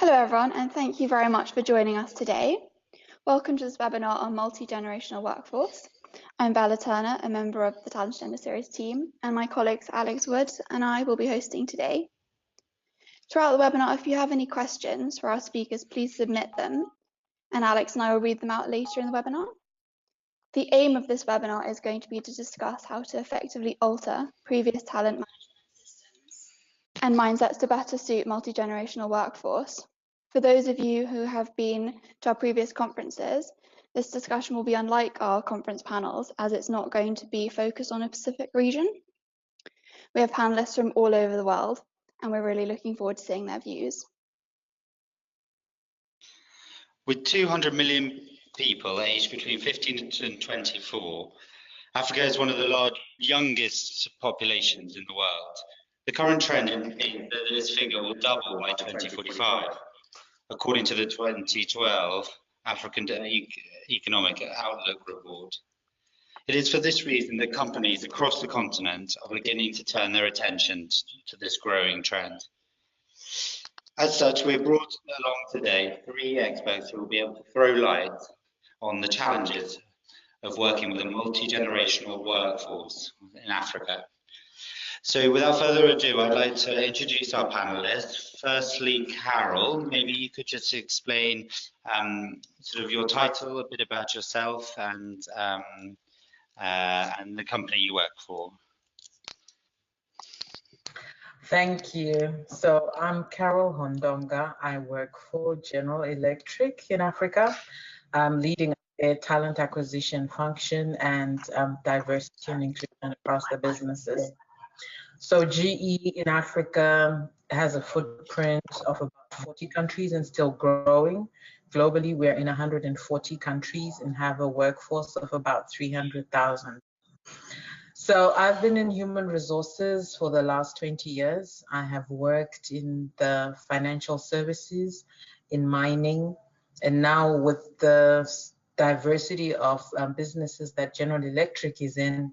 Hello everyone, and thank you very much for joining us today. Welcome to this webinar on multi-generational workforce. I'm Bella Turner, a member of the Talent Agenda Series team, and my colleagues Alex Wood and I will be hosting today. Throughout the webinar, if you have any questions for our speakers, please submit them, and Alex and I will read them out later in the webinar. The aim of this webinar is going to be to discuss how to effectively alter previous talent management systems and mindsets to better suit multi-generational workforce. For those of you who have been to our previous conferences, this discussion will be unlike our conference panels as it's not going to be focused on a specific region. We have panelists from all over the world and we're really looking forward to seeing their views. With 200 million people aged between 15 and 24, Africa is one of the youngest populations in the world. The current trend indicates that this figure will double by 2045, according to the 2012 African Economic Outlook report. It is for this reason that companies across the continent are beginning to turn their attention to this growing trend. As such, we've brought along today 3 experts who will be able to throw light on the challenges of working with a multi-generational workforce in Africa. So without further ado, I'd like to introduce our panelists. Firstly, Carol, maybe you could just explain sort of your title, a bit about yourself and the company you work for. Thank you. So I'm Carol Hondonga. I work for General Electric in Africa. I'm leading a talent acquisition function and diversity and inclusion across the businesses. So GE in Africa has a footprint of about 40 countries and still growing. Globally, we're in 140 countries and have a workforce of about 300,000. So I've been in human resources for the last 20 years. I have worked in the financial services, in mining, and now with the diversity of businesses that General Electric is in,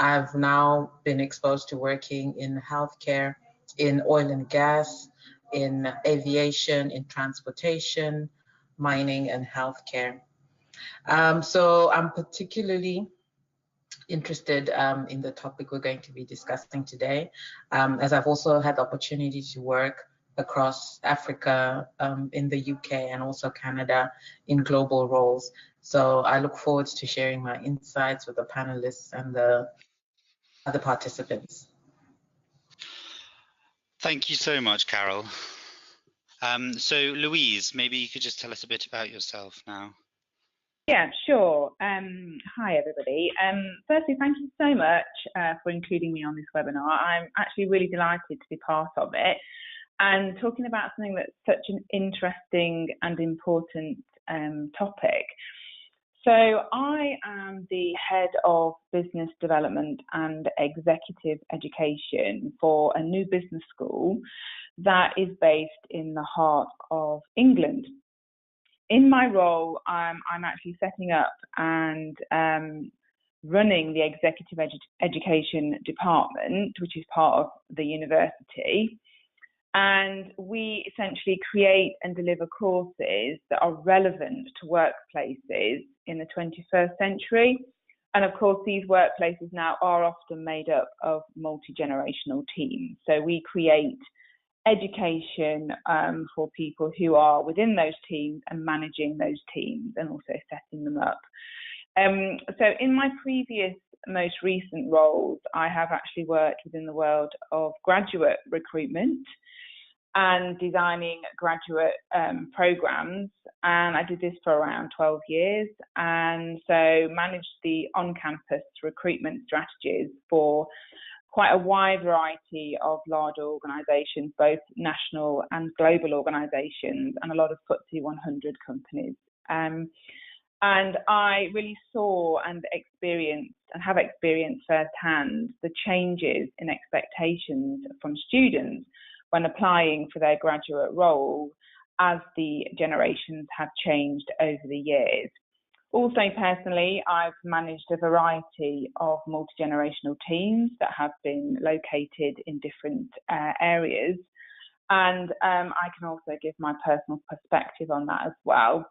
I've now been exposed to working in healthcare, in oil and gas, in aviation, in transportation, mining, and healthcare. So I'm particularly interested in the topic we're going to be discussing today, as I've also had the opportunity to work across Africa, in the UK and also Canada in global roles. So I look forward to sharing my insights with the panelists and the other participants. Thank you so much, Carol. So Louise, maybe you could just tell us a bit about yourself now. Yeah, sure. Hi, everybody. Firstly, thank you so much for including me on this webinar. I'm actually really delighted to be part of it and talking about something that's such an interesting and important topic. So I am the head of business development and executive education for a new business school that is based in the heart of England. In my role, I'm actually setting up and running the executive education department, which is part of the university. And we essentially create and deliver courses that are relevant to workplaces in the 21st century. And of course, these workplaces now are often made up of multi-generational teams. So we create education for people who are within those teams and managing those teams and also setting them up. So in my previous most recent roles, I have actually worked within the world of graduate recruitment and designing graduate programs, and I did this for around 12 years, and so managed the on-campus recruitment strategies for quite a wide variety of larger organisations, both national and global organisations, and a lot of FTSE 100 companies. And I really saw and experienced and have experienced firsthand the changes in expectations from students when applying for their graduate role as the generations have changed over the years. Also, personally, I've managed a variety of multi-generational teams that have been located in different areas. And I can also give my personal perspective on that as well.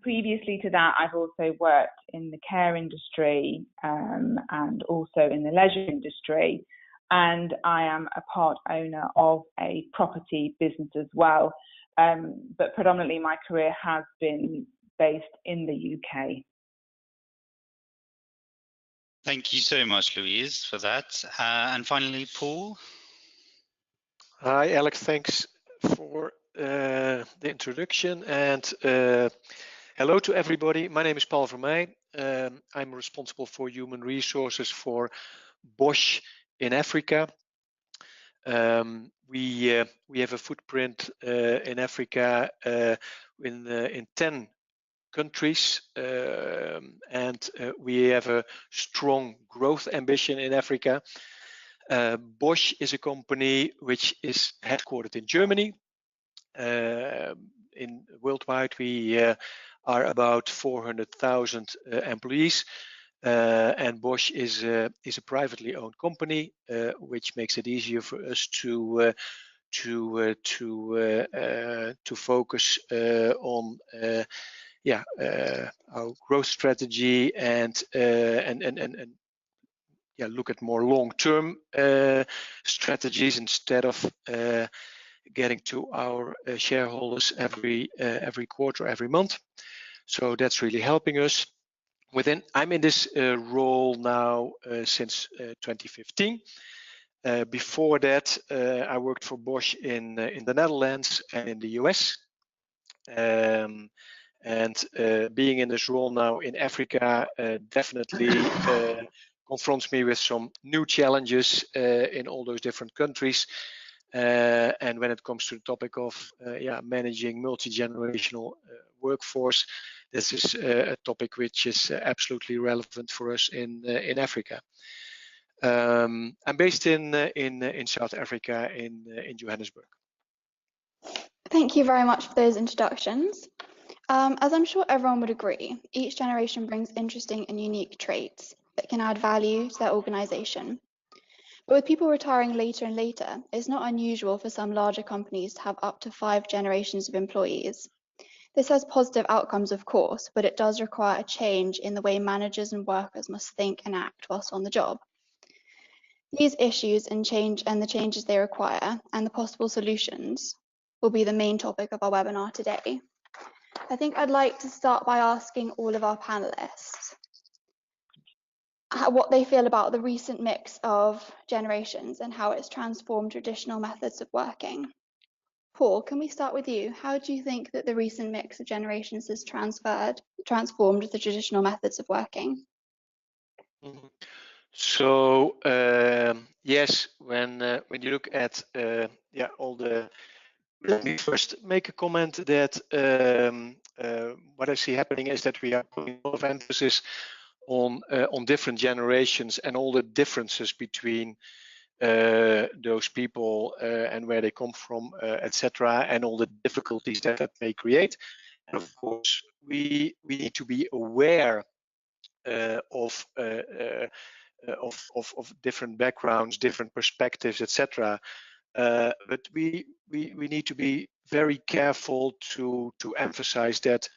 Previously to that, I've also worked in the care industry and also in the leisure industry. And I am a part owner of a property business as well. But predominantly my career has been based in the UK. Thank you so much, Louise, for that. And finally, Paul. Hi, Alex. Thanks for the introduction, and hello to everybody. My name is Paul Vermeij. I'm responsible for human resources for Bosch in Africa. We have a footprint in Africa in 10 countries, and we have a strong growth ambition in Africa. Bosch is a company which is headquartered in Germany. Worldwide, we are about 400,000 employees, and Bosch is a privately owned company, which makes it easier for us to focus on our growth strategy and look at more long-term strategies instead of getting to our shareholders every quarter, every month. So that's really helping us. I'm in this role now since 2015. Before that, I worked for Bosch in the Netherlands and in the US. Being in this role now in Africa definitely confronts me with some new challenges in all those different countries. And when it comes to the topic of managing multi-generational workforce, this is a topic which is absolutely relevant for us in Africa. I'm based in South Africa, in Johannesburg. Thank you very much for those introductions. As I'm sure everyone would agree, each generation brings interesting and unique traits that can add value to their organisation. But with people retiring later and later, it's not unusual for some larger companies to have up to 5 generations of employees. This has positive outcomes, of course, but it does require a change in the way managers and workers must think and act whilst on the job. These issues and the changes they require and the possible solutions will be the main topic of our webinar today. I think I'd like to start by asking all of our panelists what they feel about the recent mix of generations and how it's transformed traditional methods of working. Paul, can we start with you? How do you think that the recent mix of generations has transformed the traditional methods of working? So yes, when you look at all the, let me first make a comment that what I see happening is that we are putting a lot of emphasis on different generations and all the differences between those people and where they come from, etc., and all the difficulties that may create. And of course, we need to be aware of different backgrounds, different perspectives, etc. But we need to be very careful to emphasize that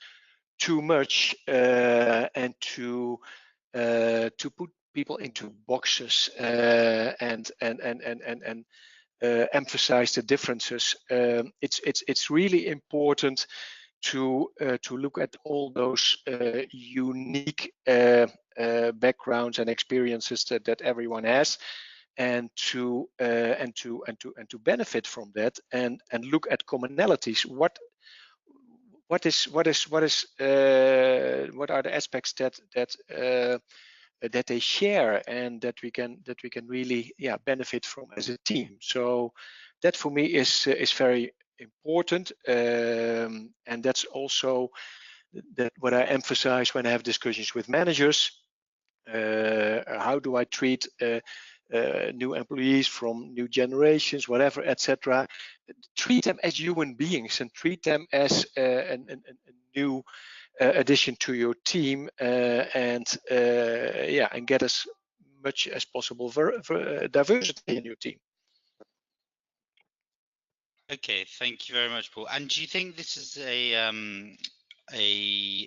too much and to put people into boxes and emphasize the differences. It's really important to look at all those unique backgrounds and experiences that everyone has, and to benefit from that, and look at commonalities. What are the aspects that they share and that we can really benefit from as a team. So that for me is very important, and that's also what I emphasize when I have discussions with managers. How do I treat new employees from new generations, whatever, etc. Treat them as human beings and treat them as a new addition to your team, and get as much as possible diversity in your team. Okay, thank you very much, Paul. And do you think this is a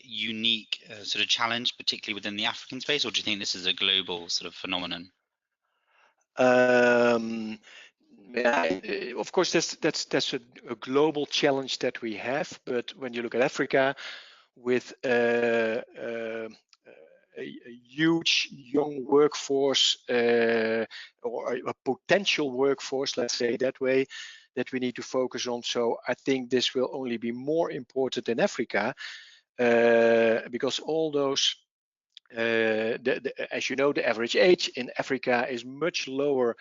unique sort of challenge, particularly within the African space, or do you think this is a global sort of phenomenon? Yeah, of course, that's a global challenge that we have. But when you look at Africa, with a huge young workforce or a potential workforce, let's say that way, that we need to focus on. So I think this will only be more important in Africa because all those, as you know, the average age in Africa is much lower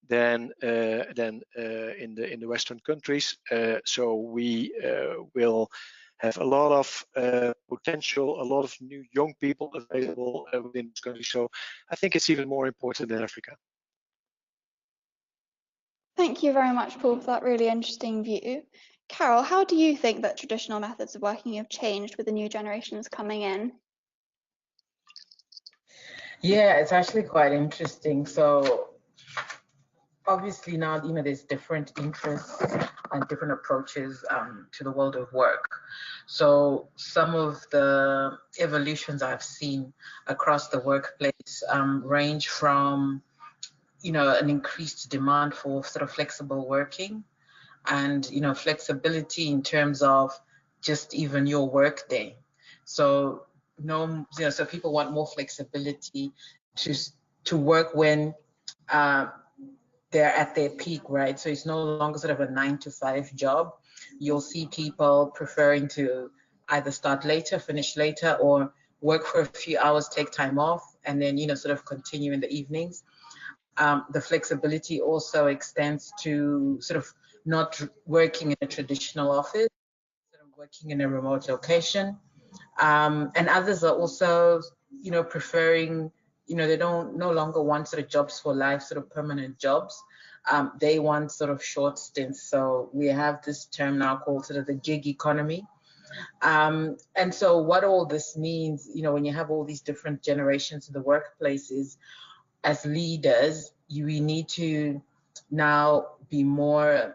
than in the Western countries. So we will have a lot of potential, a lot of new young people available within this country. So I think it's even more important than Africa. Thank you very much, Paul, for that really interesting view. Carol, how do you think that traditional methods of working have changed with the new generations coming in? Yeah, it's actually quite interesting. So obviously now, there's different interests and different approaches to the world of work. So some of the evolutions I've seen across the workplace range from, an increased demand for sort of flexible working and, flexibility in terms of just even your work day. So so people want more flexibility to work when they're at their peak, right? So it's no longer sort of a 9-to-5 job. You'll see people preferring to either start later, finish later, or work for a few hours, take time off, and then, sort of continue in the evenings. The flexibility also extends to sort of not working in a traditional office, sort of working in a remote location. And others are also, preferring, they no longer want sort of jobs for life, sort of permanent jobs. They want sort of short stints. So we have this term now called sort of the gig economy. And so what all this means, when you have all these different generations in the workplace is, as leaders, we need to now be more,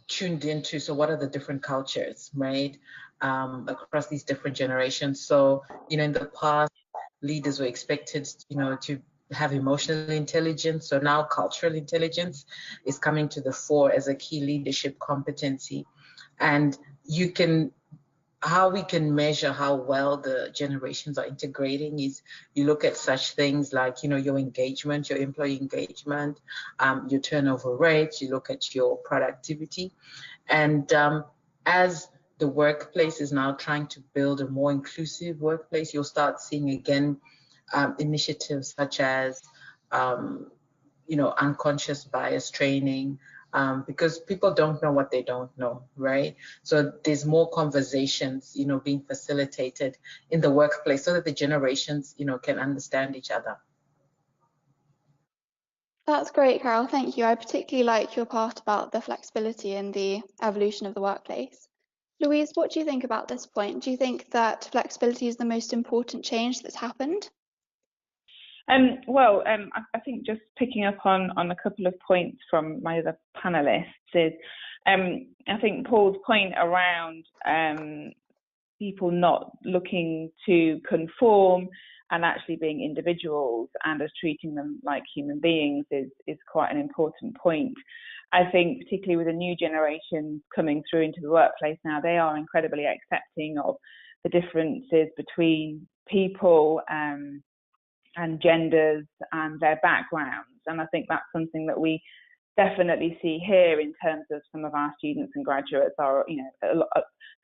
tuned into, so what are the different cultures, right, across these different generations. So, in the past, leaders were expected, to have emotional intelligence. So now cultural intelligence is coming to the fore as a key leadership competency. And how we can measure how well the generations are integrating is you look at such things like, your engagement, your employee engagement, your turnover rates, you look at your productivity. And as the workplace is now trying to build a more inclusive workplace, you'll start seeing again initiatives such as, unconscious bias training, because people don't know what they don't know, right? So there's more conversations, being facilitated in the workplace so that the generations, can understand each other. That's great, Carol. Thank you. I particularly like your part about the flexibility and the evolution of the workplace. Louise, what do you think about this point? Do you think that flexibility is the most important change that's happened? I think just picking up on a couple of points from my other panelists is, I think Paul's point around people not looking to conform and actually being individuals and us treating them like human beings is quite an important point. I think particularly with the new generation coming through into the workplace now, they are incredibly accepting of the differences between people and genders and their backgrounds. And I think that's something that we definitely see here in terms of some of our students and graduates are,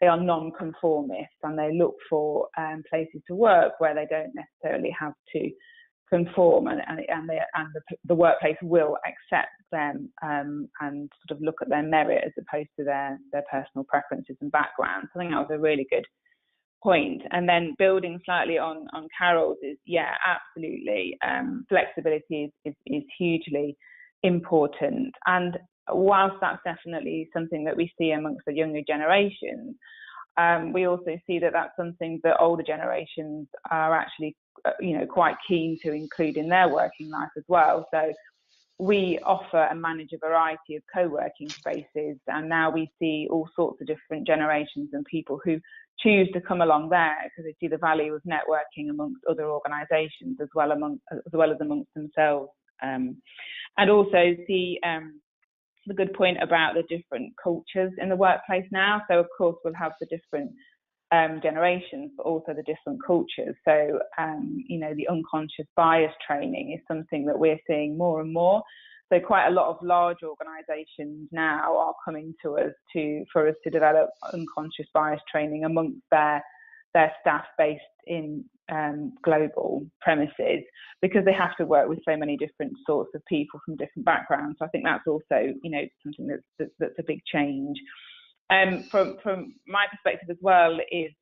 they are non-conformists and they look for places to work where they don't necessarily have to conform, and the workplace will accept them and sort of look at their merit as opposed to their personal preferences and backgrounds. I think that was a really good point. And then building slightly on Carol's is, yeah, absolutely. Flexibility is hugely important. And whilst that's definitely something that we see amongst the younger generations, we also see that that's something that older generations are actually, quite keen to include in their working life as well. So we offer and manage a variety of co-working spaces, and now we see all sorts of different generations and people who choose to come along there because they see the value of networking amongst other organisations as well as amongst themselves, and also see the good point about the different cultures in the workplace now. So of course we'll have the different generations, but also the different cultures. So, you know, the unconscious bias training is something that we're seeing more and more. So quite a lot of large organisations now are coming to us for us to develop unconscious bias training amongst their staff based in global premises, because they have to work with so many different sorts of people from different backgrounds. So I think that's also, you know, something that's a big change. From my perspective as well is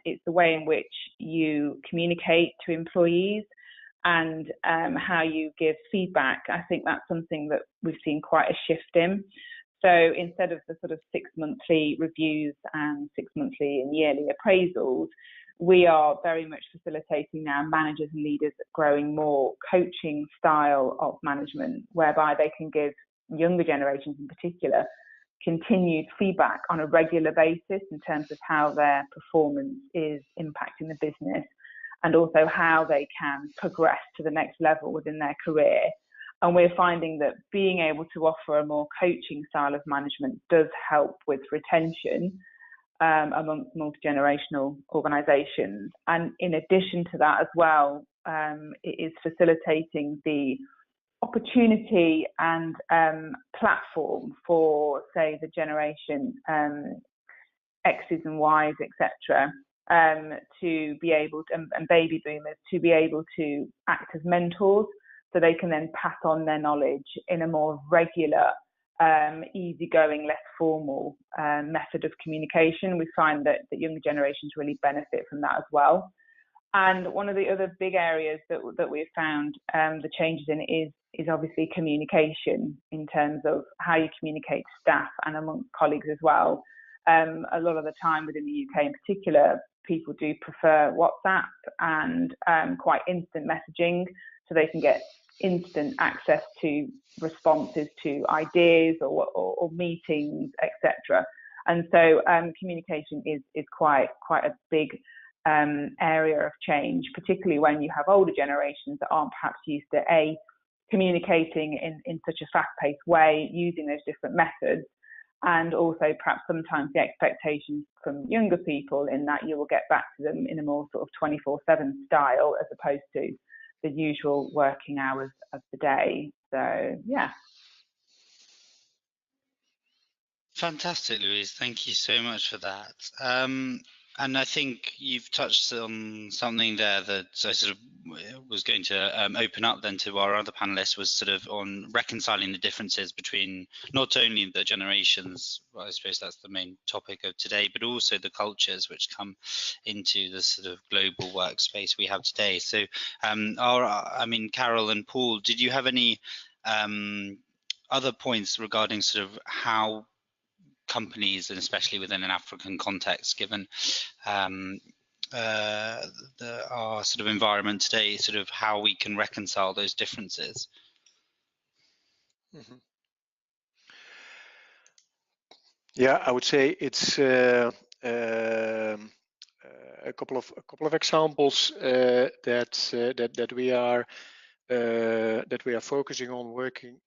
it's the way in which you communicate to employees and how you give feedback. I think that's something that we've seen quite a shift in. So instead of the sort of 6-monthly reviews and 6-monthly and yearly appraisals, we are very much facilitating now managers and leaders growing more coaching style of management, whereby they can give younger generations in particular continued feedback on a regular basis in terms of how their performance is impacting the business, and also how they can progress to the next level within their career. And we're finding that being able to offer a more coaching style of management does help with retention amongst multi-generational organisations. And in addition to that as well, it is facilitating the opportunity and platform for, say, the generation X's and Y's, etc., to be able to, and baby boomers, to be able to act as mentors, so they can then pass on their knowledge in a more regular, easygoing, less formal method of communication. We find that younger generations really benefit from that as well. And one of the other big areas that we've found the changes in is obviously communication, in terms of how you communicate to staff and amongst colleagues as well. A lot of the time within the UK in particular, people do prefer WhatsApp and quite instant messaging, so they can get instant access to responses to ideas or meetings, etc. And so communication is quite a big area of change, particularly when you have older generations that aren't perhaps used to communicating in such a fast-paced way, using those different methods, and also perhaps sometimes the expectations from younger people in that you will get back to them in a more sort of 24/7 style, as opposed to the usual working hours of the day. So yeah. Fantastic, Louise. Thank you so much for that. And I think you've touched on something there that I sort of was going to open up then to our other panelists, was sort of on reconciling the differences between not only the generations, well, I suppose that's the main topic of today, but also the cultures which come into the sort of global workspace we have today. So, Carol and Paul, did you have any other points regarding sort of how companies, and especially within an African context, given our sort of environment today, sort of how we can reconcile those differences? Mm-hmm. Yeah, I would say it's a couple of examples that we are focusing on working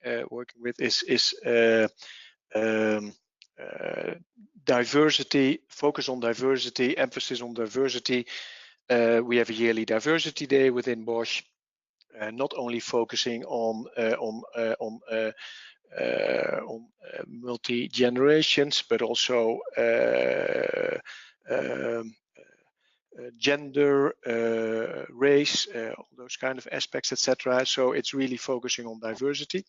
with is diversity, focus on diversity, emphasis on diversity. We have a yearly diversity day within Bosch, not only focusing on multi-generations, but also gender, race, all those kind of aspects, etc. So it's really focusing on diversity.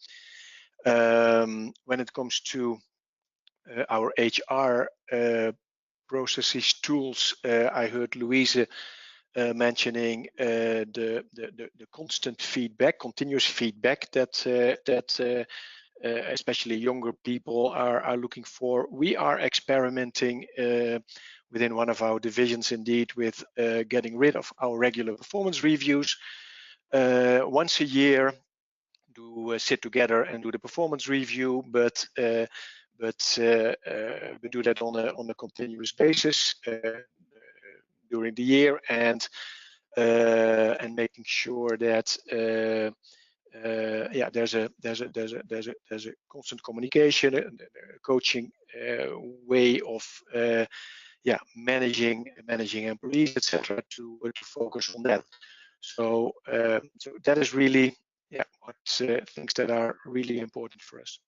When it comes to our HR processes, tools, I heard Louise mentioning the constant feedback, continuous feedback that especially younger people are looking for. We are experimenting within one of our divisions, indeed, with getting rid of our regular performance reviews once a year. sit together and do the performance review, but do that on a continuous basis during the year, and making sure that there's a constant communication, a coaching way of managing employees, etc., to focus on that. So that is really what things that are really important for us.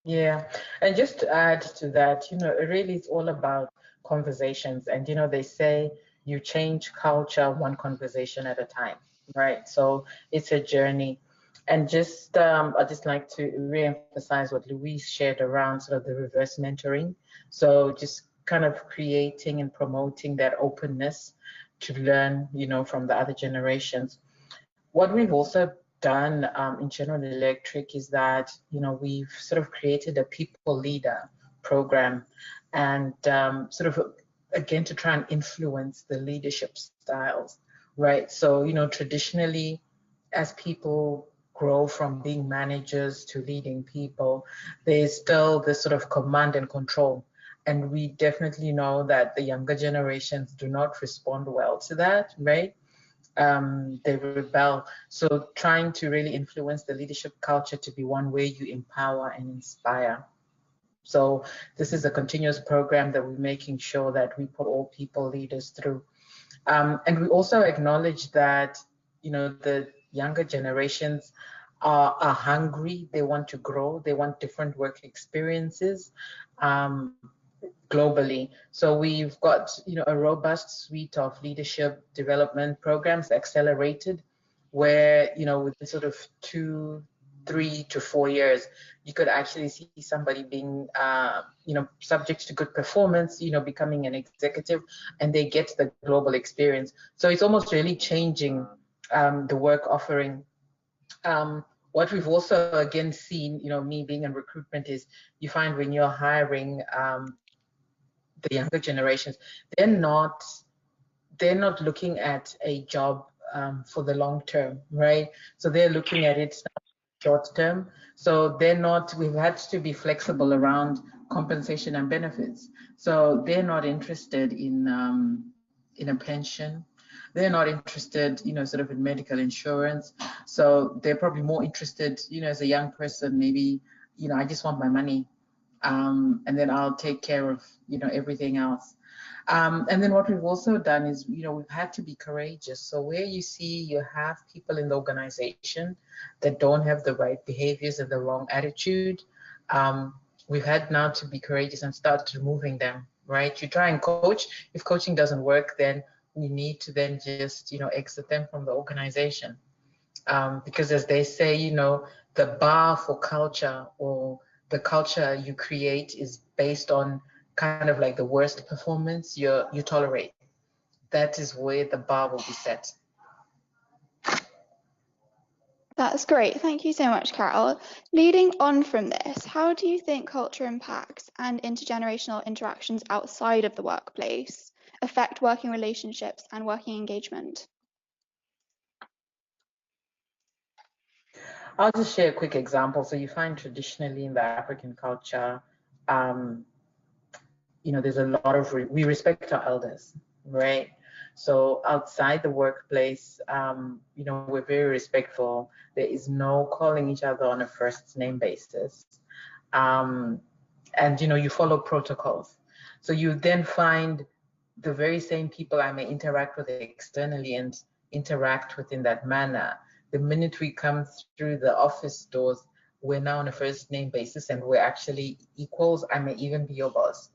Yeah, and just to add to that, it really is all about conversations. And, they say you change culture one conversation at a time, right? So it's a journey. And just, I'd just like to re-emphasize what Louise shared around sort of the reverse mentoring. So just kind of creating and promoting that openness to learn, from the other generations. What we've also done in General Electric is that, we've sort of created a people leader program, and sort of, again, to try and influence the leadership styles, right? So, traditionally, as people grow from being managers to leading people, there's still this sort of command and control. And we definitely know that the younger generations do not respond well to that, right? They rebel. So trying to really influence the leadership culture to be one way you empower and inspire. So this is a continuous program that we're making sure that we put all people leaders through. And we also acknowledge that, the younger generations are hungry. They want to grow. They want different work experiences. Globally. So we've got, a robust suite of leadership development programs accelerated, where, within sort of 2, 3 to 4 years, you could actually see somebody being, subject to good performance, becoming an executive, and they get the global experience. So it's almost really changing the work offering. What we've also, again, seen, me being in recruitment, is you find when you're hiring the younger generations, they're not looking at a job for the long term, right? So they're looking at it short term. So we've had to be flexible around compensation and benefits. So they're not interested in a pension. They're not interested, sort of in medical insurance. So they're probably more interested, as a young person, maybe, I just want my money. And then I'll take care of, everything else. And then what we've also done is, we've had to be courageous. So where you see you have people in the organization that don't have the right behaviors and the wrong attitude, we've had now to be courageous and start removing them, right? You try and coach. If coaching doesn't work, then we need to then just, exit them from the organization. Because as they say, the bar for culture, or the culture you create, is based on kind of like the worst performance you tolerate. That is where the bar will be set. That's great. Thank you so much, Carol. Leading on from this, how do you think culture impacts and intergenerational interactions outside of the workplace affect working relationships and working engagement? I'll just share a quick example. So you find traditionally in the African culture, there's a lot of, we respect our elders, right? So outside the workplace, we're very respectful. There is no calling each other on a first name basis. And, you follow protocols. So you then find the very same people I may interact with externally and interact with in that manner. The minute we come through the office doors, we're now on a first name basis, and we're actually equals. I may even be your boss.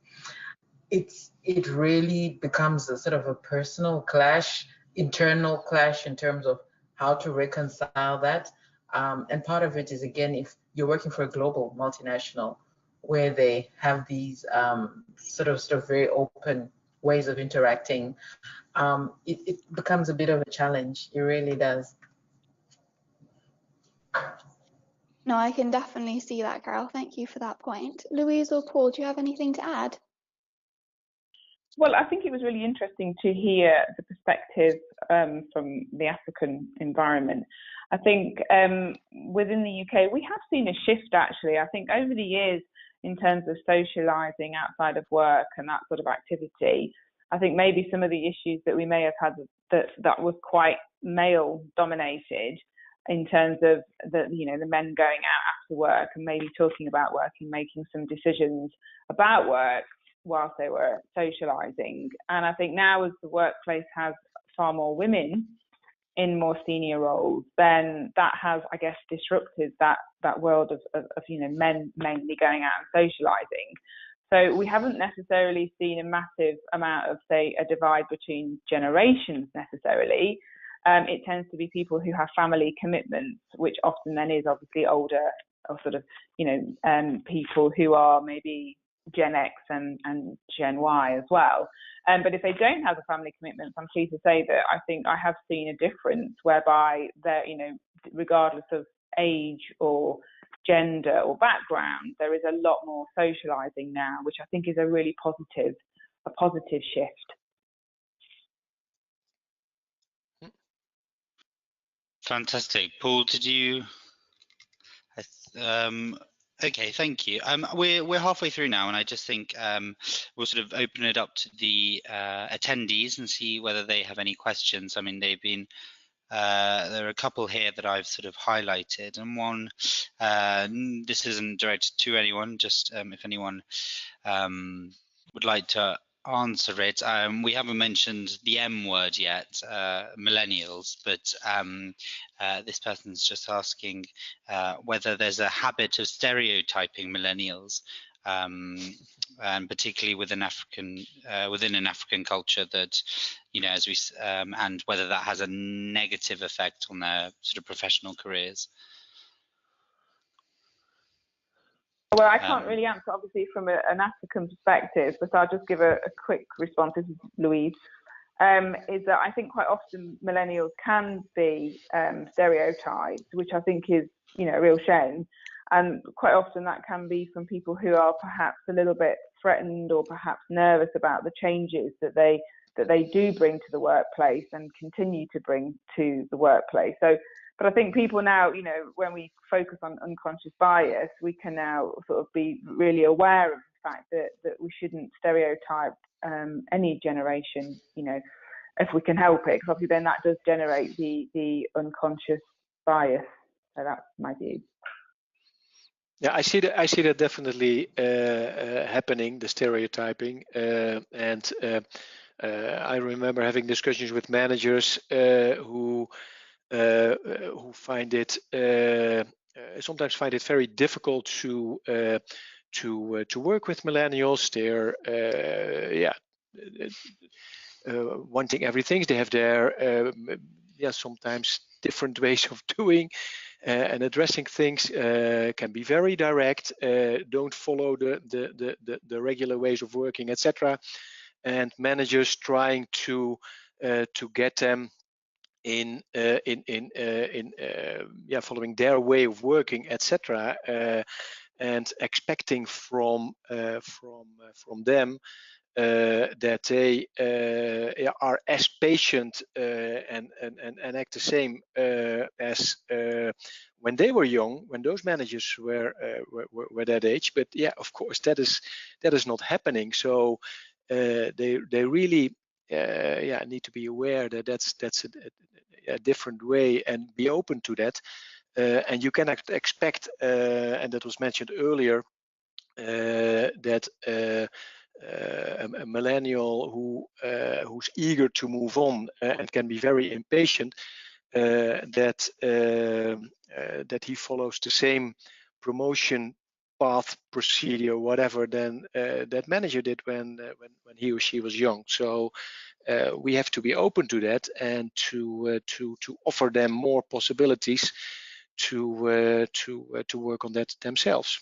It really becomes a sort of a personal clash, internal clash, in terms of how to reconcile that. And part of it is, again, if you're working for a global multinational where they have these sort of very open ways of interacting, it becomes a bit of a challenge. It really does. No, I can definitely see that, Carol. Thank you for that point. Louise or Paul, do you have anything to add? Well, I think it was really interesting to hear the perspective from the African environment. I think within the UK, we have seen a shift actually. I think over the years, in terms of socialising outside of work and that sort of activity, I think maybe some of the issues that we may have had that was quite male dominated in terms of the men going out after work and maybe talking about work and making some decisions about work whilst they were socialising. And I think now, as the workplace has far more women in more senior roles, then that has, I guess, disrupted that world of men mainly going out and socialising. So we haven't necessarily seen a massive amount of, say, a divide between generations necessarily. It tends to be people who have family commitments, which often then is obviously older or sort of, people who are maybe Gen X and Gen Y as well. But if they don't have the family commitments, I'm pleased to say that I think I have seen a difference whereby they're, regardless of age or gender or background, there is a lot more socializing now, which I think is a really positive shift. Fantastic. Paul, did you? Okay, thank you. We're halfway through now, and I just think we'll sort of open it up to the attendees and see whether they have any questions. I mean, they've been there are a couple here that I've sort of highlighted, and one this isn't directed to anyone, just if anyone would like to answer it. We haven't mentioned the M word yet, millennials, but this person's just asking whether there's a habit of stereotyping millennials, and particularly within an African culture that, as we and whether that has a negative effect on their sort of professional careers. Well, I can't really answer, obviously, from an African perspective, but I'll just give a quick response. This is Louise. Is that I think quite often millennials can be stereotyped, which I think is, a real shame. And quite often that can be from people who are perhaps a little bit threatened or perhaps nervous about the changes that they do bring to the workplace and continue to bring to the workplace. But I think people now, when we focus on unconscious bias, we can now sort of be really aware of the fact that we shouldn't stereotype any generation, if we can help it, because obviously then that does generate the unconscious bias. So that's my view. Yeah, I see that definitely happening, the stereotyping, and I remember having discussions with managers who sometimes find it very difficult to work with millennials. They're wanting everything. They have their sometimes different ways of doing and addressing things. Can be very direct. Don't follow the regular ways of working, etc. And managers trying to get them in following their way of working, etc., and expecting from them that they are as patient and act the same as when they were young, when those managers were that age. But yeah, of course, that is not happening. So they really need to be aware that that's a different way and be open to that. And you cannot expect, and that was mentioned earlier, that a millennial who's eager to move on and can be very impatient, that he follows the same promotion path, procedure, whatever, than that manager did when he or she was young. So we have to be open to that and to offer them more possibilities to work on that themselves.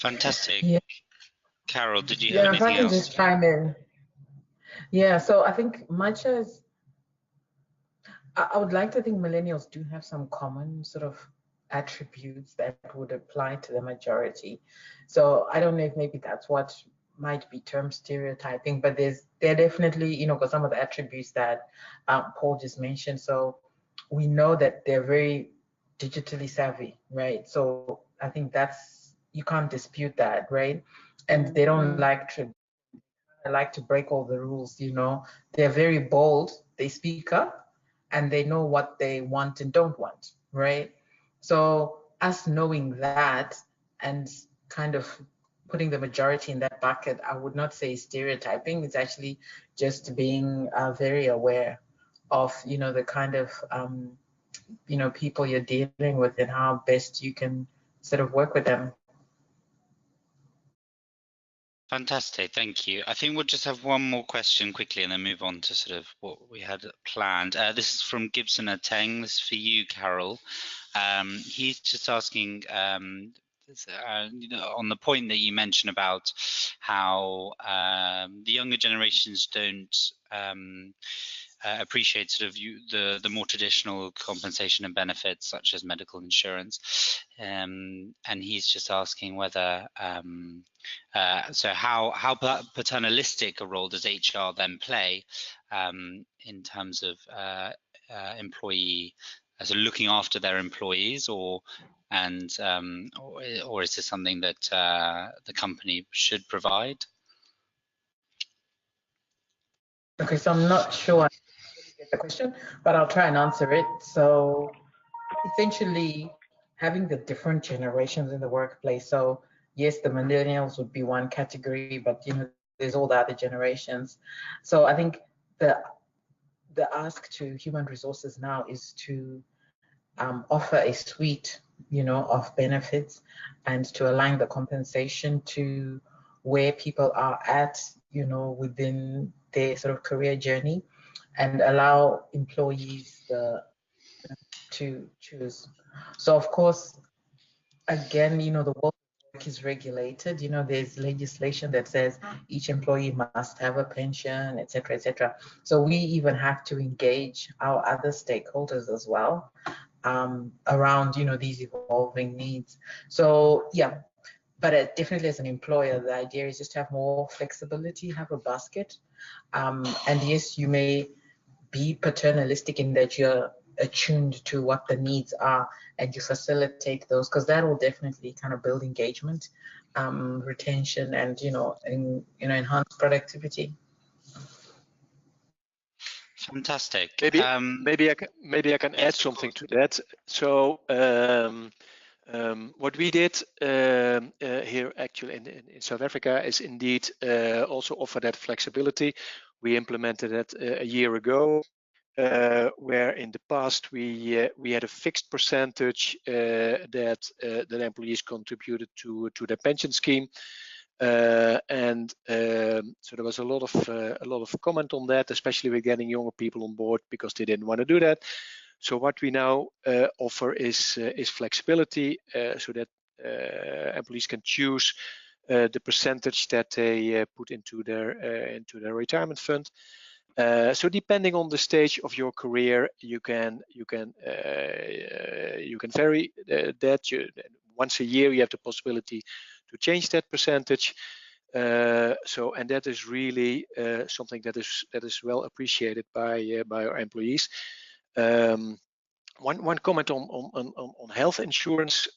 Fantastic. Yeah. Carol, did you have anything else? If I can just chime in. Yeah, so I think much as I would like to think millennials do have some common sort of attributes that would apply to the majority. So I don't know if maybe that's what might be termed stereotyping, but they're definitely, you know, got some of the attributes that Paul just mentioned. So we know that they're very digitally savvy, right? So I think you can't dispute that, right? And they don't like to break all the rules, you know. They're very bold, they speak up, and they know what they want and don't want, right? So us knowing that and kind of putting the majority in that bucket, I would not say stereotyping. It's actually just being very aware of, you know, the kind of you know, people you're dealing with and how best you can sort of work with them. Fantastic, thank you. I think we'll just have one more question quickly and then move on to sort of what we had planned. This is from Gibson Ateng. This is for you, Carol. He's just asking, you know, on the point that you mentioned about how the younger generations don't appreciate sort of the more traditional compensation and benefits such as medical insurance, and he's just asking whether so how paternalistic a role does HR then play in terms of employee as looking after their employees, or is this something that the company should provide? Okay, so I'm not sure I get the question, but I'll try and answer it. So essentially, having the different generations in the workplace. So yes, the millennials would be one category, but you know, there's all the other generations. So I think the ask to human resources now is to offer a suite, you know, of benefits and to align the compensation to where people are at, you know, within their sort of career journey, and allow employees to choose. So of course, again, you know, the world is regulated. You know, there's legislation that says each employee must have a pension, et cetera, et cetera. So we even have to engage our other stakeholders as well around, you know, these evolving needs. So yeah, but definitely as an employer, the idea is just to have more flexibility, have a basket. And yes, you may be paternalistic in that you're attuned to what the needs are and you facilitate those, because that will definitely kind of build engagement, retention, and enhance productivity. Fantastic. Maybe I can add something to that. So what we did here actually in South Africa is indeed also offer that flexibility. We implemented that a year ago, where in the past we had a fixed percentage that employees contributed to their pension scheme. So there was a lot of comment on that, especially with getting younger people on board because they didn't want to do that. So what we now offer is flexibility, so that employees can choose the percentage that they put into their retirement fund. So depending on the stage of your career, you can vary that. Once a year, you have the possibility to change that percentage. And that is really something that is well appreciated by our employees. One comment on health insurance.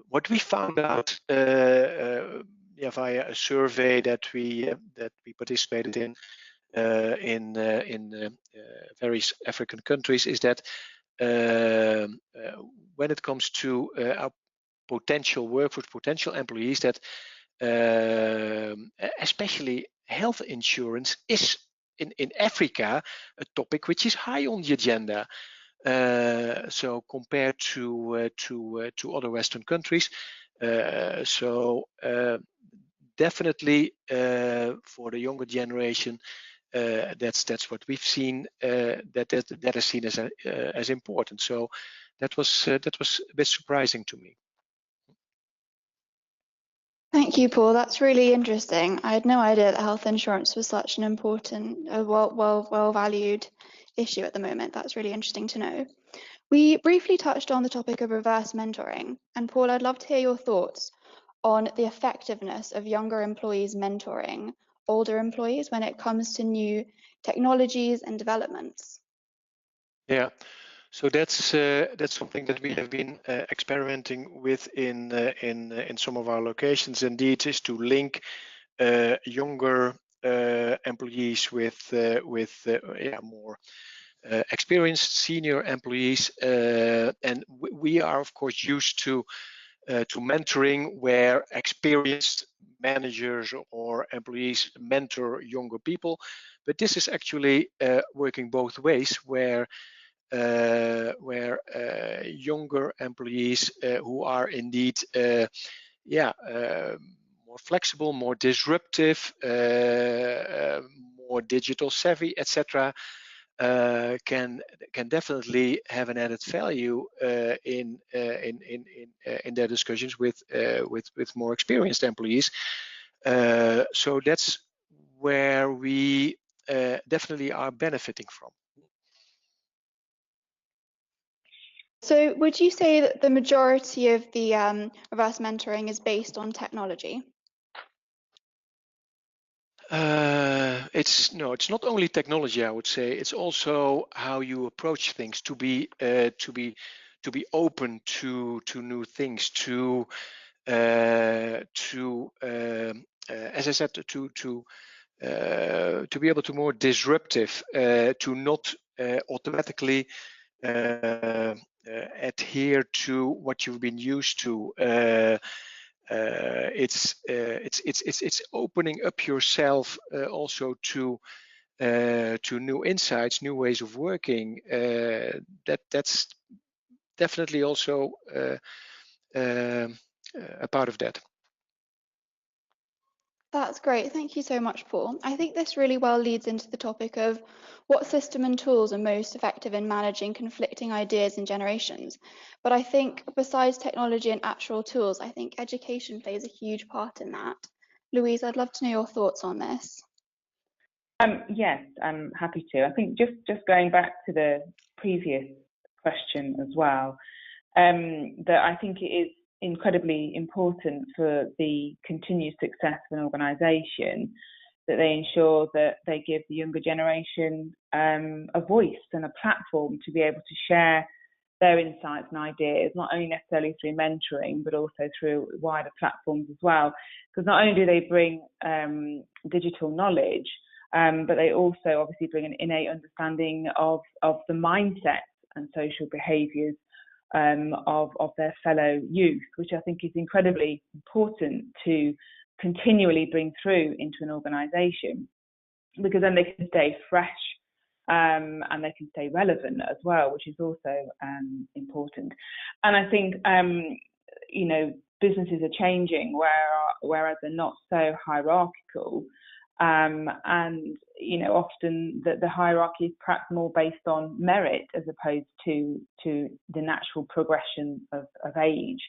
What we found out via a survey that we participated in various African countries is that when it comes to our potential workforce, potential employees, that especially health insurance is in Africa a topic which is high on the agenda. So compared to other Western countries, definitely for the younger generation, that's what we've seen. That is seen as important. So that was a bit surprising to me. Thank you, Paul. That's really interesting. I had no idea that health insurance was such an important, well valued issue at the moment. That's really interesting to know. We briefly touched on the topic of reverse mentoring, and Paul, I'd love to hear your thoughts on the effectiveness of younger employees mentoring older employees when it comes to new technologies and developments? Yeah, so that's something that we have been experimenting with in some of our locations. Indeed, is to link younger employees with more experienced senior employees, and we are of course used to mentoring, where experienced managers or employees mentor younger people. But this is actually working both ways, where younger employees who are indeed more flexible, more disruptive, more digital savvy, etc., can definitely have an added value in their discussions with more experienced employees. So that's where we definitely are benefiting from. So would you say that the majority of the reverse mentoring is based on technology? It's not only technology, I would say. It's also how you approach things, to be open to new things, as I said, to be able to more disruptive, to not automatically adhere to what you've been used to. It's opening up yourself also to new insights, new ways of working. That's definitely also a part of that. That's great. Thank you so much, Paul. I think this really well leads into the topic of what system and tools are most effective in managing conflicting ideas and generations. But I think besides technology and actual tools, I think education plays a huge part in that. Louise, I'd love to know your thoughts on this. Yes, I'm happy to. I think just going back to the previous question as well, that I think it is incredibly important for the continued success of an organisation that they ensure that they give the younger generation a voice and a platform to be able to share their insights and ideas, not only necessarily through mentoring, but also through wider platforms as well. Because not only do they bring digital knowledge, but they also obviously bring an innate understanding of the mindsets and social behaviours of their fellow youth, which I think is incredibly important to continually bring through into an organisation, because then they can stay fresh and they can stay relevant as well, which is also important. And I think businesses are changing whereas they're not so hierarchical. And often the hierarchy is perhaps more based on merit as opposed to the natural progression of age.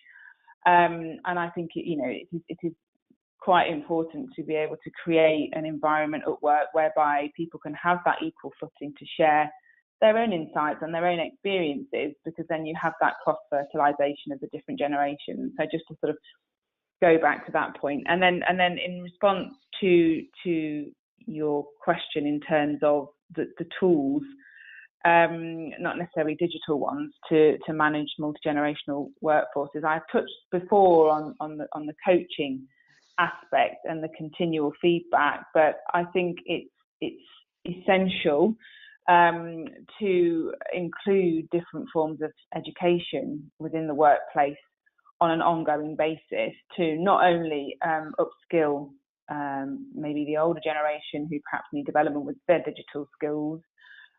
And I think it is quite important to be able to create an environment at work whereby people can have that equal footing to share their own insights and their own experiences, because then you have that cross-fertilization of the different generations. So just to sort of go back to that point, and then in response to your question in terms of the tools, not necessarily digital ones, to manage multi-generational workforces. I've touched before on the coaching aspect and the continual feedback, but I think it's essential to include different forms of education within the workplace on an ongoing basis, to not only upskill maybe the older generation who perhaps need development with their digital skills,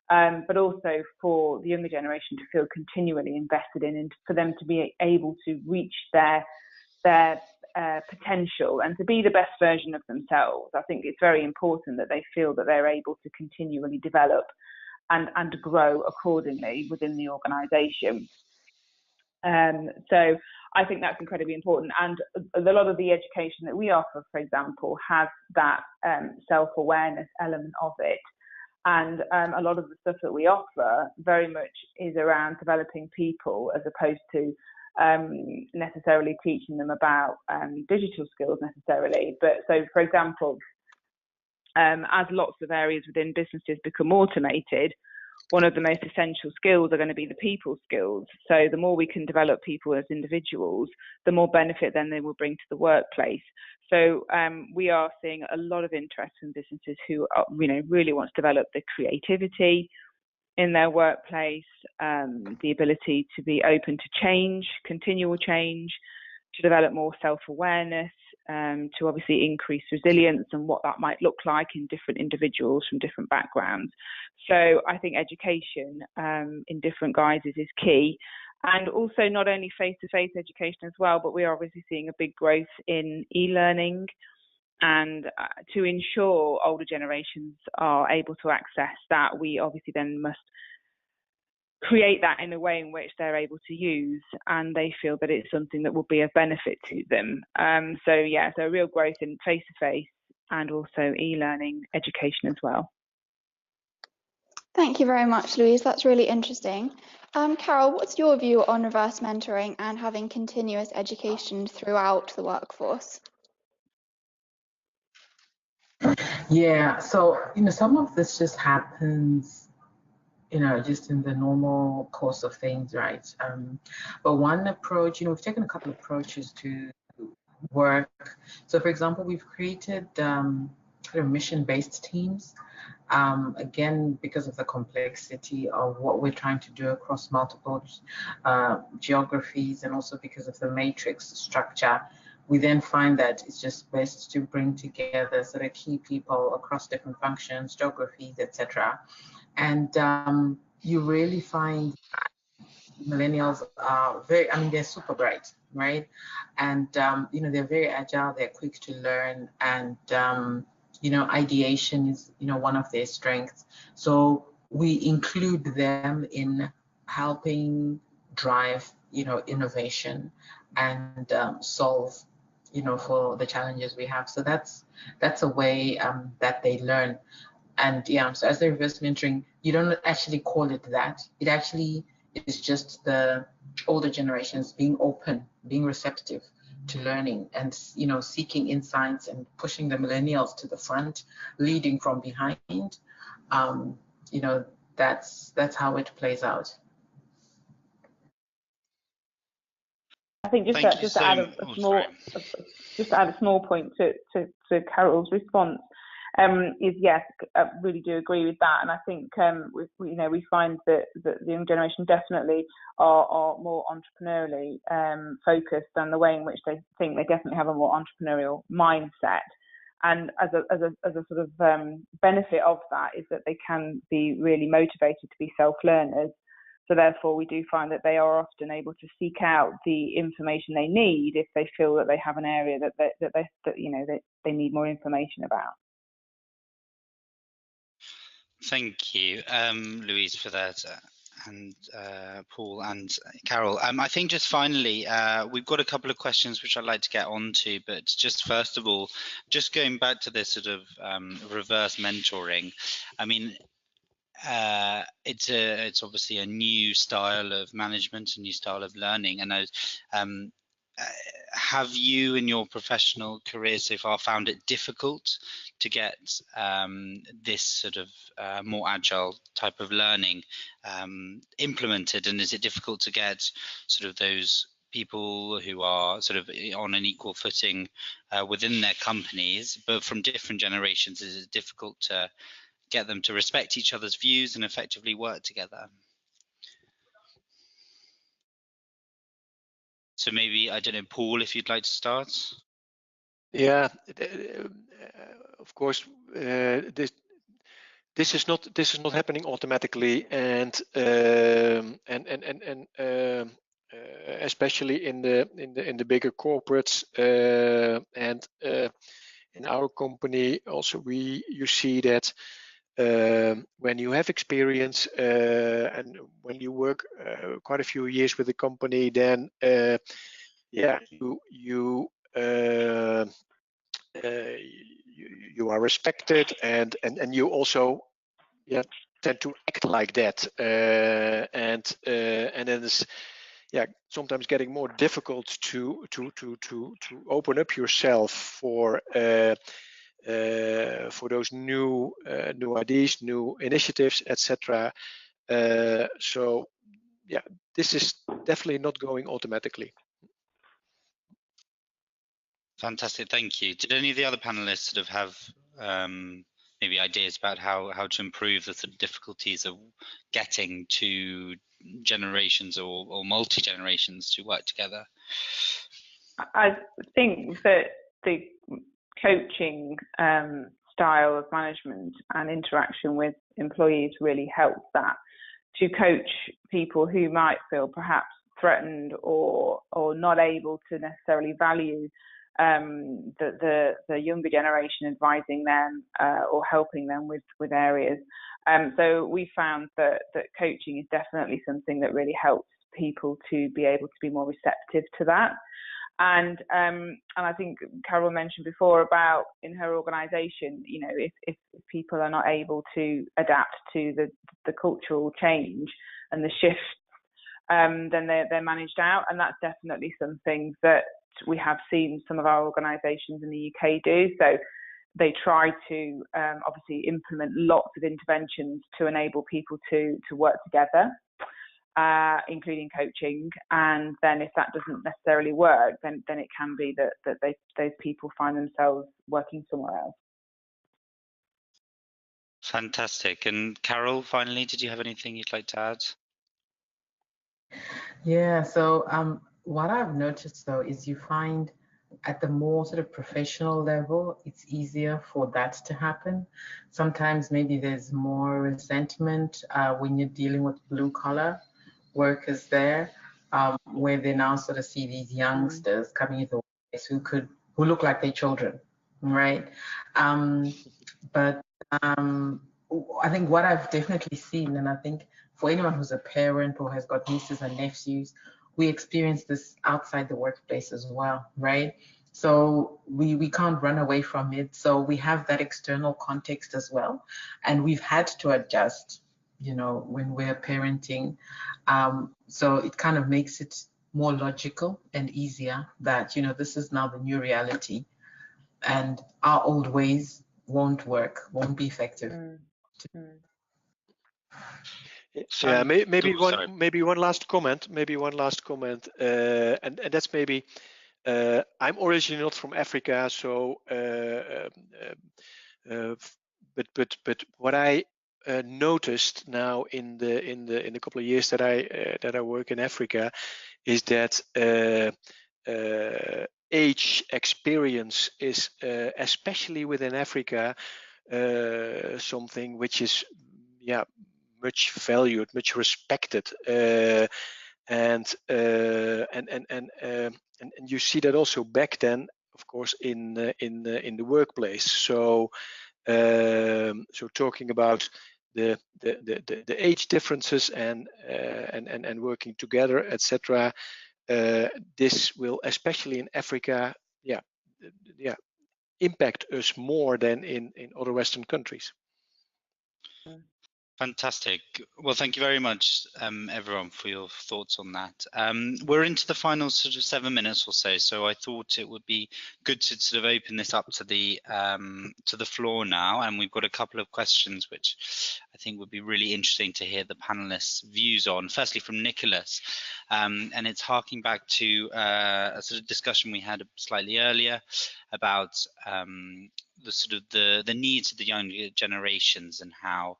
but also for the younger generation to feel continually invested in, and for them to be able to reach their potential and to be the best version of themselves. I think it's very important that they feel that they're able to continually develop and grow accordingly within the organisation. So I think that's incredibly important, and a lot of the education that we offer, for example, has that self-awareness element of it, and a lot of the stuff that we offer very much is around developing people as opposed to necessarily teaching them about digital skills necessarily. But so, for example, as lots of areas within businesses become automated, one of the most essential skills are going to be the people skills. So the more we can develop people as individuals, the more benefit then they will bring to the workplace. So we are seeing a lot of interest from businesses who are, really want to develop the creativity in their workplace, the ability to be open to change, continual change, to develop more self-awareness, to obviously increase resilience and what that might look like in different individuals from different backgrounds. So I think education in different guises is key. And also not only face-to-face education as well, but we are obviously seeing a big growth in e-learning. And to ensure older generations are able to access that, we obviously then must create that in a way in which they're able to use and they feel that it's something that will be of benefit to them. So real growth in face-to-face and also e-learning education as well. Thank you very much, Louise. That's really interesting. Carol, what's your view on reverse mentoring and having continuous education throughout the workforce? Yeah, so, some of this just happens, just in the normal course of things, right? But one approach, we've taken a couple of approaches to work. So, for example, we've created kind of mission-based teams. Again, because of the complexity of what we're trying to do across multiple geographies, and also because of the matrix structure, we then find that it's just best to bring together sort of key people across different functions, geographies, etc. And you really find millennials are they're super bright, right? And they're very agile, they're quick to learn, and ideation is one of their strengths. So we include them in helping drive innovation and solve for the challenges we have. So that's a way that they learn. And so as the reverse mentoring, you don't actually call it that. It actually is just the older generations being open, being receptive to learning, and seeking insights and pushing the millennials to the front, leading from behind. That's how it plays out. I think just to add a small point to Carol's response is yes, I really do agree with that, and I think we find that the young generation definitely are more entrepreneurially focused, and the way in which they think, they definitely have a more entrepreneurial mindset. And as a sort of benefit of that is that they can be really motivated to be self-learners. So therefore, we do find that they are often able to seek out the information they need if they feel that they have an area that they need more information about. Thank you, Louise, for that, and Paul and Carol. I think just finally, we've got a couple of questions which I'd like to get onto, but just first of all, just going back to this sort of reverse mentoring. I mean, it's obviously a new style of management, a new style of learning, and have you in your professional career so far found it difficult to get this sort of more agile type of learning implemented, and is it difficult to get sort of those people who are sort of on an equal footing within their companies, but from different generations? Is it difficult to get them to respect each other's views and effectively work together? So maybe, I don't know, Paul, if you'd like to start. Yeah, of course, this is not happening automatically, and especially in the bigger corporates, and in our company also you see that when you have experience and when you work quite a few years with the company, then you are respected, and you also tend to act like that, and then sometimes getting more difficult to open up yourself for those new ideas, new initiatives, etc. So yeah, this is definitely not going automatically. Fantastic, thank you. Did any of the other panelists sort of have maybe ideas about how to improve the sort of difficulties of getting two generations or multi-generations to work together? I think that the coaching style of management and interaction with employees really helps that, to coach people who might feel perhaps threatened or not able to necessarily value the younger generation advising them or helping them with areas. So we found that coaching is definitely something that really helps people to be able to be more receptive to that. And I think Carol mentioned before about in her organisation, you know, if people are not able to adapt to the cultural change and the shift, then they're managed out, and that's definitely something that we have seen some of our organisations in the UK do. So they try to obviously implement lots of interventions to enable people to work together, including coaching. And then if that doesn't necessarily work, then it can be that those people find themselves working somewhere else. Fantastic. And Carol, finally, did you have anything you'd like to add? Yeah, so what I've noticed though is you find at the more sort of professional level, it's easier for that to happen. Sometimes maybe there's more resentment when you're dealing with blue collar workers there, where they now sort of see these youngsters coming into the workplace who look like their children, right? But I think what I've definitely seen, and I think for anyone who's a parent or has got nieces and nephews, we experience this outside the workplace as well, right? So we can't run away from it. So we have that external context as well. And we've had to adjust, you know, when we're parenting. So it kind of makes it more logical and easier that, you know, this is now the new reality and our old ways won't work, won't be effective. Yeah, maybe one last comment. And that's maybe I'm originally not from Africa, so but what I noticed now in the couple of years that I work in Africa is that age experience is especially within Africa something which is much valued, much respected, and you see that also back then, of course, in the workplace. So talking about the age differences and working together, etc. This will, especially in Africa, impact us more than in other Western countries. Fantastic. Well, thank you very much, everyone, for your thoughts on that. We're into the final sort of 7 minutes or so I thought it would be good to sort of open this up to the floor now, and we've got a couple of questions which I think would be really interesting to hear the panelists' views on. Firstly, from Nicholas, and it's harking back to a sort of discussion we had slightly earlier about the sort of the needs of the younger generations and how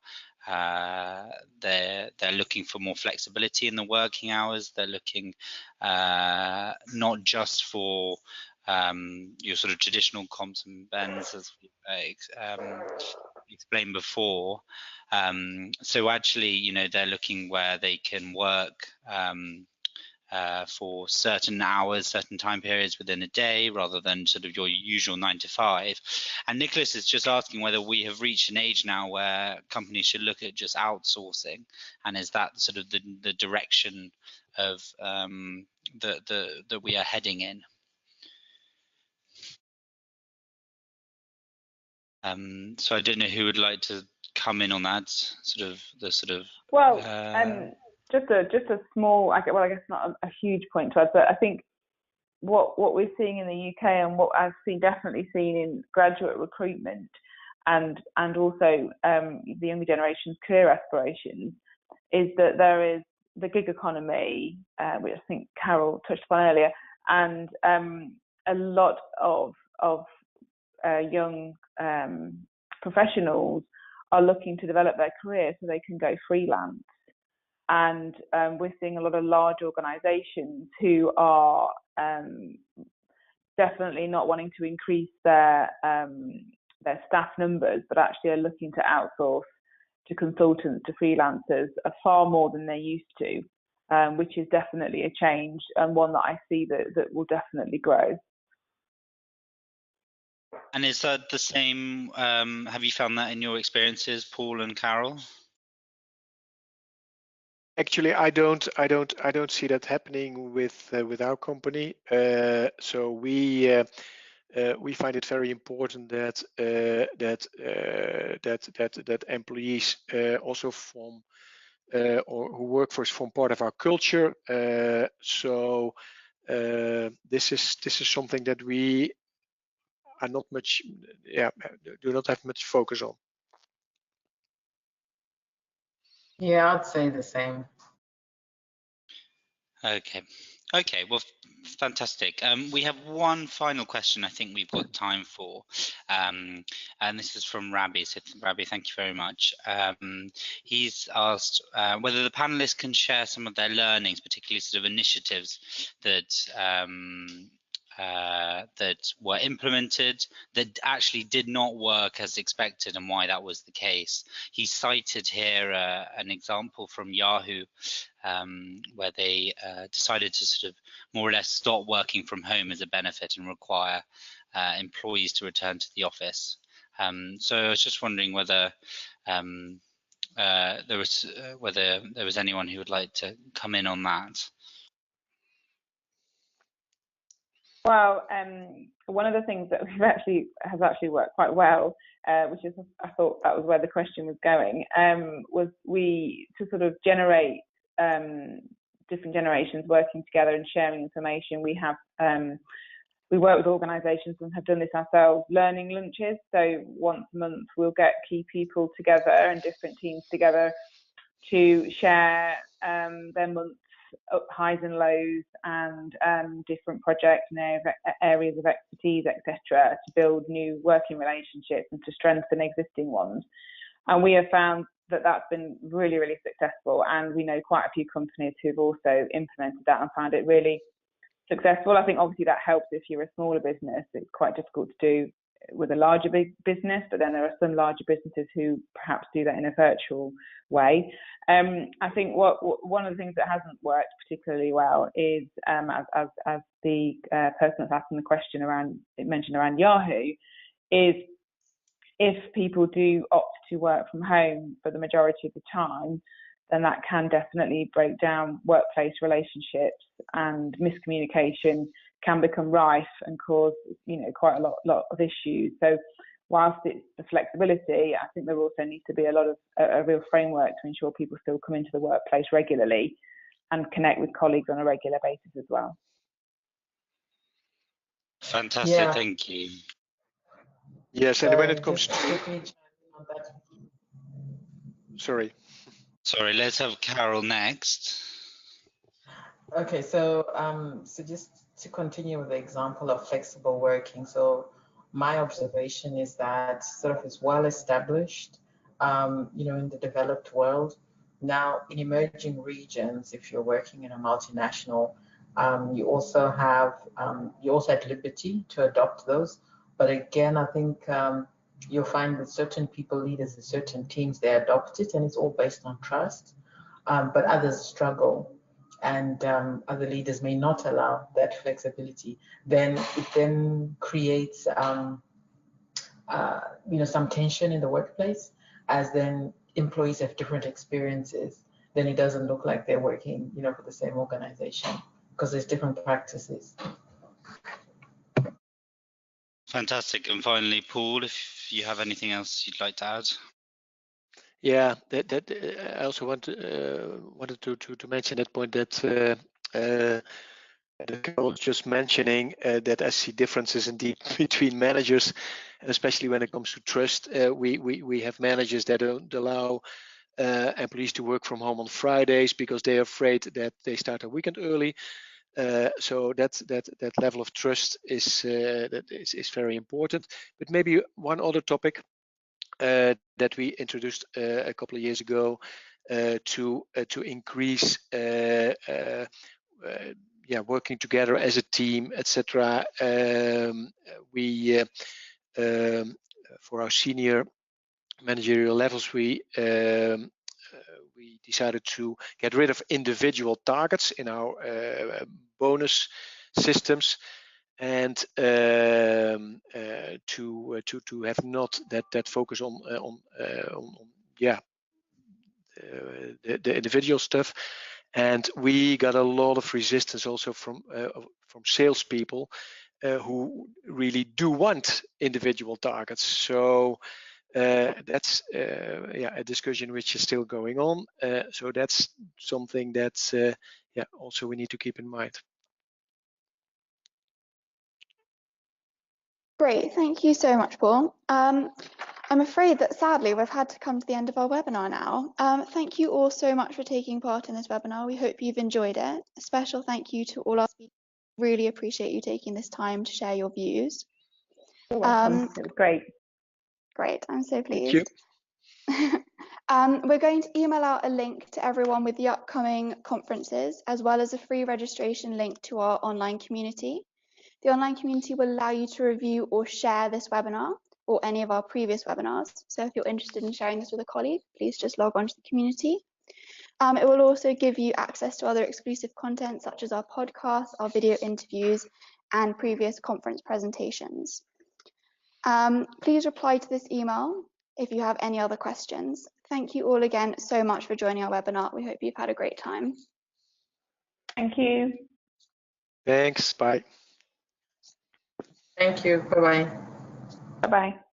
they're looking for more flexibility in the working hours. They're looking not just for your sort of traditional comps and bends, as we explained before. So actually, you know, they're looking where they can work for certain hours, certain time periods within a day, rather than sort of your usual 9 to 5. And Nicholas is just asking whether we have reached an age now where companies should look at just outsourcing, and is that sort of the direction of that we are heading in? So I don't know who would like to come in on that, well, just a small, I guess not a huge point to add, but I think what we're seeing in the UK and what I've definitely seen in graduate recruitment and also the younger generation's career aspirations is that there is the gig economy, which I think Carol touched upon earlier, and a lot of young professionals are looking to develop their career so they can go freelance. And we're seeing a lot of large organisations who are definitely not wanting to increase their staff numbers, but actually are looking to outsource to consultants, to freelancers, far more than they used to, which is definitely a change and one that I see that will definitely grow. And is that the same? Have you found that in your experiences, Paul and Carol? Actually, I don't see that happening with our company. So we find it very important that that employees also from or who work for us form part of our culture. So this is something that we are not much, do not have much focus on. Yeah, I'd say the same. Okay, well, fantastic. We have one final question I think we've got time for, and this is from Rabi. So Rabi, thank you very much. He's asked whether the panelists can share some of their learnings, particularly sort of initiatives that that were implemented that actually did not work as expected and why that was the case. He cited here an example from Yahoo where they decided to sort of more or less stop working from home as a benefit and require employees to return to the office. So I was just wondering whether there was anyone who would like to come in on that. Well, one of the things that has actually worked quite well, which is I thought that was where the question was going, was we to sort of generate different generations working together and sharing information. We work with organisations and have done this ourselves, learning lunches. So once a month we'll get key people together and different teams together to share their month's highs and lows and different projects and areas of expertise, etc., to build new working relationships and to strengthen existing ones. And we have found that that's been really, really successful. And we know quite a few companies who've also implemented that and found it really successful. I think obviously that helps if you're a smaller business. It's quite difficult to do with a larger big business, but then there are some larger businesses who perhaps do that in a virtual way. I think one of the things that hasn't worked particularly well is, as the person that's asking the question mentioned around Yahoo, is if people do opt to work from home for the majority of the time, then that can definitely break down workplace relationships, and miscommunication can become rife and cause, quite a lot of issues. So whilst it's the flexibility, I think there also needs to be a real framework to ensure people still come into the workplace regularly and connect with colleagues on a regular basis as well. Fantastic, thank you. Yes, and when it comes to... Sorry, let's have Carol next. Okay, so just to continue with the example of flexible working. So my observation is that sort of is well established, in the developed world. Now, in emerging regions, if you're working in a multinational, you also have at liberty to adopt those. But again, I think you'll find that certain people, leaders in certain teams, they adopt it, and it's all based on trust. But others struggle, and other leaders may not allow that flexibility. Then it creates some tension in the workplace, as then employees have different experiences. Then it doesn't look like they're working, for the same organization, because there's different practices. Fantastic. And finally, Paul, if you have anything else you'd like to add. Yeah, that I also wanted to mention that point that Carol was just mentioning, that I see differences indeed between managers, and especially when it comes to trust. We have managers that don't allow employees to work from home on Fridays because they are afraid that they start a weekend early. So that level of trust is very important. But maybe one other topic that we introduced a couple of years ago to increase working together as a team, etc. We for our senior managerial levels, we decided to get rid of individual targets in our bonus systems, and to have not that focus on the individual stuff. And we got a lot of resistance also from salespeople who really do want individual targets. So that's a discussion which is still going on. So that's something that also we need to keep in mind. Great, thank you so much, Paul. I'm afraid that sadly we've had to come to the end of our webinar now. Thank you all so much for taking part in this webinar. We hope you've enjoyed it. A special thank you to all our speakers. Really appreciate you taking this time to share your views. You're welcome. It was great. Great, I'm so pleased. Thank you. We're going to email out a link to everyone with the upcoming conferences, as well as a free registration link to our online community. The online community will allow you to review or share this webinar or any of our previous webinars. So if you're interested in sharing this with a colleague, please just log on to the community. It will also give you access to other exclusive content, such as our podcasts, our video interviews, and previous conference presentations. Please reply to this email if you have any other questions. Thank you all again so much for joining our webinar. We hope you've had a great time. Thank you. Thanks. Bye. Thank you. Bye-bye. Bye-bye.